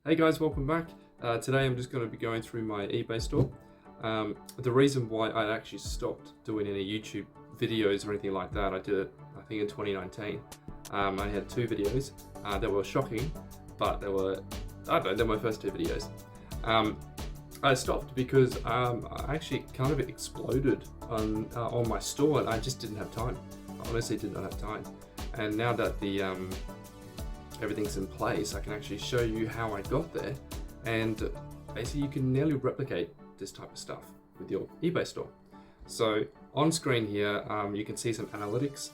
Hey guys, welcome back. Today I'm just going to be going through my eBay store. The reason why I actually stopped doing any YouTube videos or anything like that, I did it I think in 2019. I had two videos that were shocking, but they were my first two videos. I stopped because I actually kind of exploded on my store and I just didn't have time. I honestly did not have time. And now that the everything's in place, I can actually show you how I got there, and basically you can nearly replicate this type of stuff with your eBay store. So on screen here, you can see some analytics.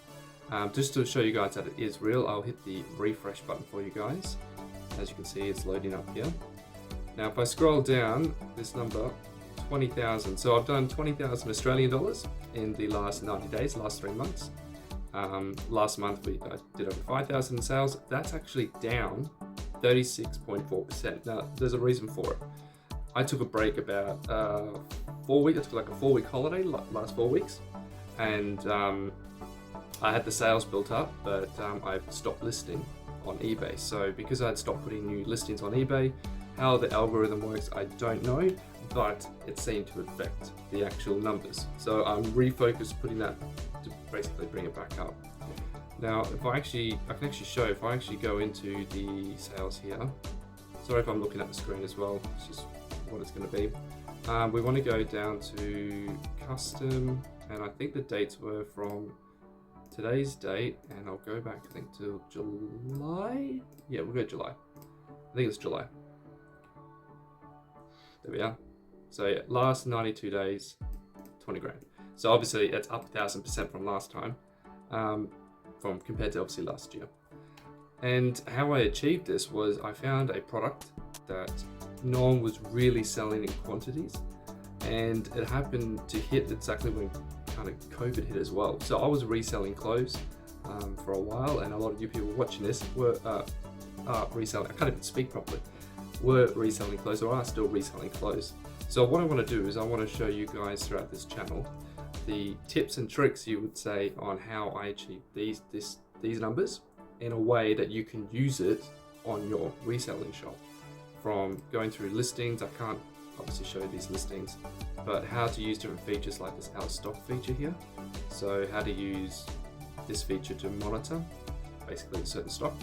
Just to show you guys that it is real, I'll hit the refresh button for you guys. As you can see, it's loading up here. Now if I scroll down, this number, 20,000. So I've done 20,000 Australian dollars in the last 90 days, last 3 months. Last month we did over 5,000 in sales. That's actually down 36.4%. Now there's a reason for it. I took a break about 4 weeks. I took like a 4-week holiday, last 4 weeks, and I had the sales built up, but I've stopped listing on eBay. So because I had stopped putting new listings on eBay, how the algorithm works I don't know, but it seemed to affect the actual numbers. So I'm refocused putting that to basically bring it back up. Now if I can actually show, if I actually go into the sales here, sorry if I'm looking at the screen as well, it's just what it's going to be. We want to go down to custom, and I think the dates were from today's date, and I'll go back I think to July. Yeah, we'll go July. I think it's July. There we are. So yeah, last 92 days, 20 grand. So obviously it's up 1,000% from last time, from compared to obviously last year. And how I achieved this was I found a product that no one was really selling in quantities, and it happened to hit exactly when kind of COVID hit as well. So I was reselling clothes for a while, and a lot of you people watching this were reselling. I can't even speak properly. Were reselling clothes, or are still reselling clothes. So what I want to do is I want to show you guys throughout this channel the tips and tricks, you would say, on how I achieve these numbers in a way that you can use it on your reselling shop. From going through listings, I can't obviously show you these listings, but how to use different features like this out of stock feature here. So how to use this feature to monitor basically a certain stock,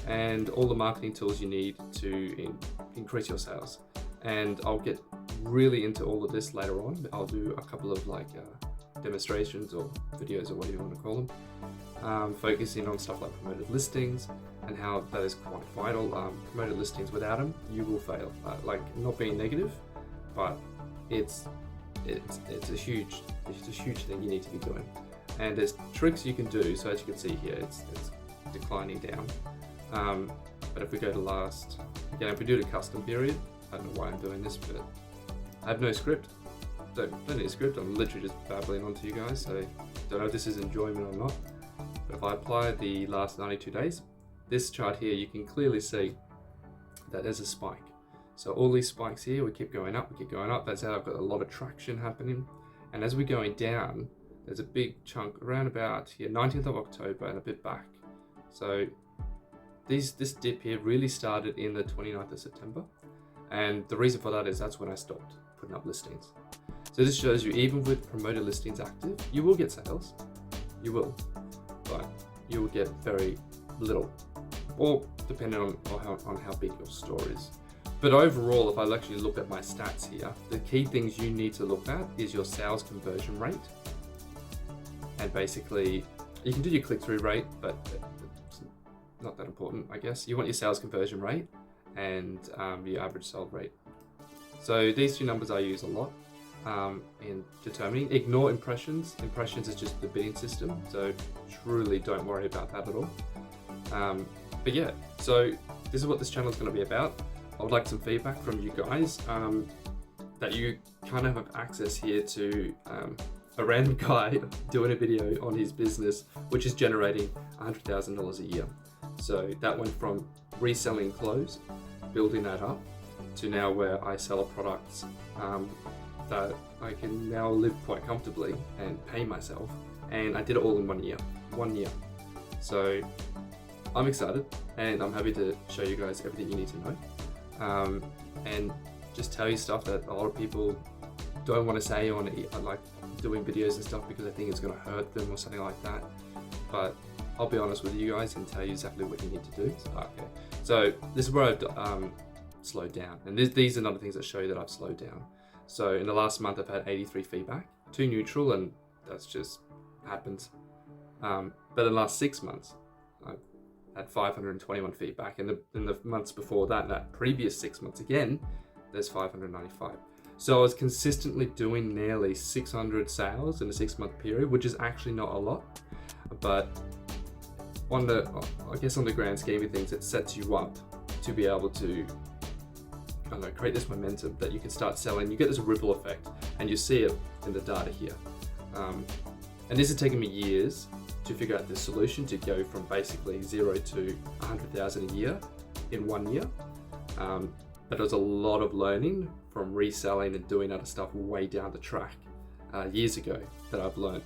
and all the marketing tools you need to increase your sales. And I'll get really into all of this later on. I'll do a couple of demonstrations or videos or whatever you want to call them, focusing on stuff like promoted listings and how that is quite vital. Promoted listings, without them you will fail. Not being negative, but it's a huge thing you need to be doing. And there's tricks you can do. So as you can see here, it's declining down. But if we go to last, again, if we do the custom period, I don't know why I'm doing this, but I have no script. Don't need a script. I'm literally just babbling onto you guys. So don't know if this is enjoyment or not. But if I apply the last 92 days, this chart here, you can clearly see that there's a spike. So all these spikes here, we keep going up, we keep going up. That's how I've got a lot of traction happening. And as we're going down, there's a big chunk around about here, 19th of October and a bit back. So this dip here really started in the 29th of September. And the reason for that is that's when I stopped putting up listings. So this shows you, even with promoted listings active, you will get sales, you will, but you will get very little, or depending on how big your store is. But overall, if I actually look at my stats here, the key things you need to look at is your sales conversion rate. And basically, you can do your click-through rate, but it's not that important, I guess. You want your sales conversion rate and your average sold rate. So these two numbers I use a lot in determining. Ignore impressions. Impressions is just the bidding system, so truly don't worry about that at all. But yeah, so this is what this channel is going to be about. I would like some feedback from you guys, that you kind of have access here to a random guy doing a video on his business, which is generating $100,000 a year. So that went from reselling clothes, building that up, to now where I sell products that I can now live quite comfortably and pay myself. And I did it all in 1 year. 1 year. So I'm excited, and I'm happy to show you guys everything you need to know. and just tell you stuff that a lot of people don't want to say on like doing videos and stuff because I think it's going to hurt them or something like that. But I'll be honest with you guys and tell you exactly what you need to do. Okay, so this is where I've slowed down, and these are another things that show you that I've slowed down. So in the last month I've had 83 feedback, 2 neutral, and that's just happens. But in the last 6 months I've had 521 feedback, and in the months before that, that previous 6 months again, there's 595. So I was consistently doing nearly 600 sales in a 6-month period, which is actually not a lot, but on the, I guess on the grand scheme of things, it sets you up to be able to, I don't know, create this momentum that you can start selling. You get this ripple effect, and you see it in the data here. And this has taken me years to figure out the solution to go from basically 0 to 100,000 a year in 1 year. But it was a lot of learning from reselling and doing other stuff way down the track years ago that I've learned.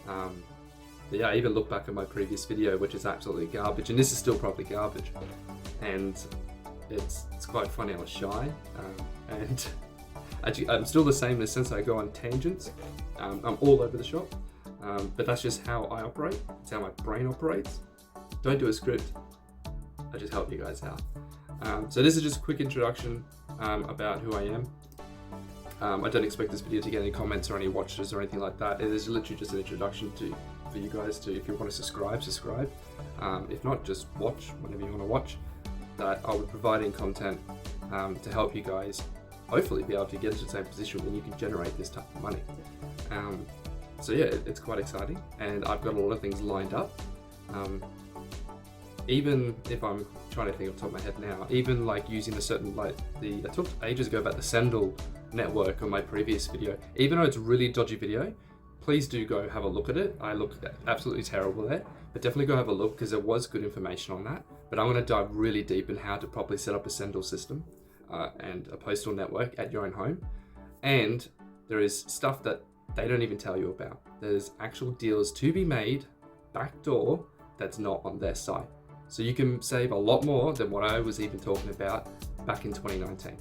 But yeah, I even look back at my previous video, which is absolutely garbage, and this is still probably garbage. And it's quite funny, I was shy, and actually I'm still the same in the sense that I go on tangents. I'm all over the shop, but that's just how I operate. It's how my brain operates. Don't do a script, I just help you guys out. So this is just a quick introduction about who I am. I don't expect this video to get any comments or any watches or anything like that. It is literally just an introduction for you guys to, if you want to subscribe. If not, just watch whenever you want to watch. That I'll be providing content to help you guys hopefully be able to get into the same position when you can generate this type of money. So yeah, it's quite exciting, and I've got a lot of things lined up. Even if I'm trying to think off the top of my head now, even like using a certain, like I talked ages ago about the Sendle network on my previous video. Even though it's a really dodgy video, please do go have a look at it. I looked absolutely terrible there, but definitely go have a look because there was good information on that. But I'm going to dive really deep in how to properly set up a Sendle system and a postal network at your own home. And there is stuff that they don't even tell you about. There's actual deals to be made backdoor that's not on their site. So you can save a lot more than what I was even talking about back in 2019.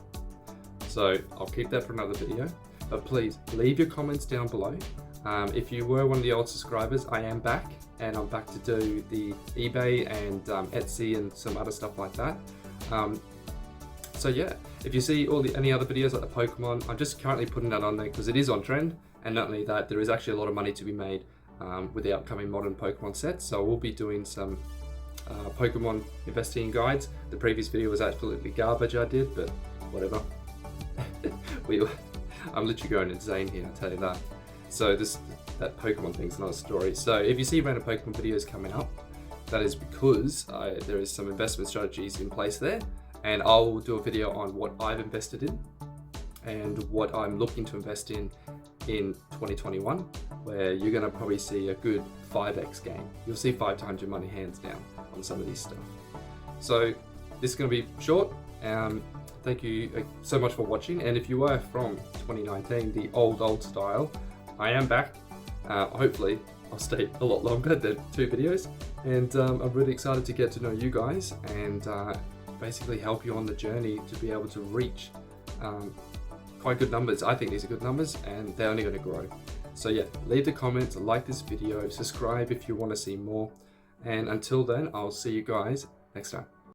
So I'll keep that for another video, but please leave your comments down below. If you were one of the old subscribers, I am back, and I'm back to do the eBay and Etsy and some other stuff like that. So yeah, if you see any other videos like the Pokemon, I'm just currently putting that on there because it is on trend, and not only that, there is actually a lot of money to be made with the upcoming modern Pokemon sets. So we'll be doing some Pokemon investing guides. The previous video was absolutely garbage I did, but whatever. I'm literally going insane here, I'll tell you that. So that Pokemon thing's another story. So if you see random Pokemon videos coming up, that is because there is some investment strategies in place there, and I'll do a video on what I've invested in and what I'm looking to invest in 2021, where you're going to probably see a good 5x gain. You'll see 5 times your money hands down on some of these stuff. So this is going to be short. Thank you so much for watching, and if you are from 2019, the old style, I am back. Hopefully I'll stay a lot longer than 2 videos, and I'm really excited to get to know you guys and basically help you on the journey to be able to reach quite good numbers. I think these are good numbers, and they're only going to grow. So yeah, leave the comments, like this video, subscribe if you want to see more, and until then, I'll see you guys next time.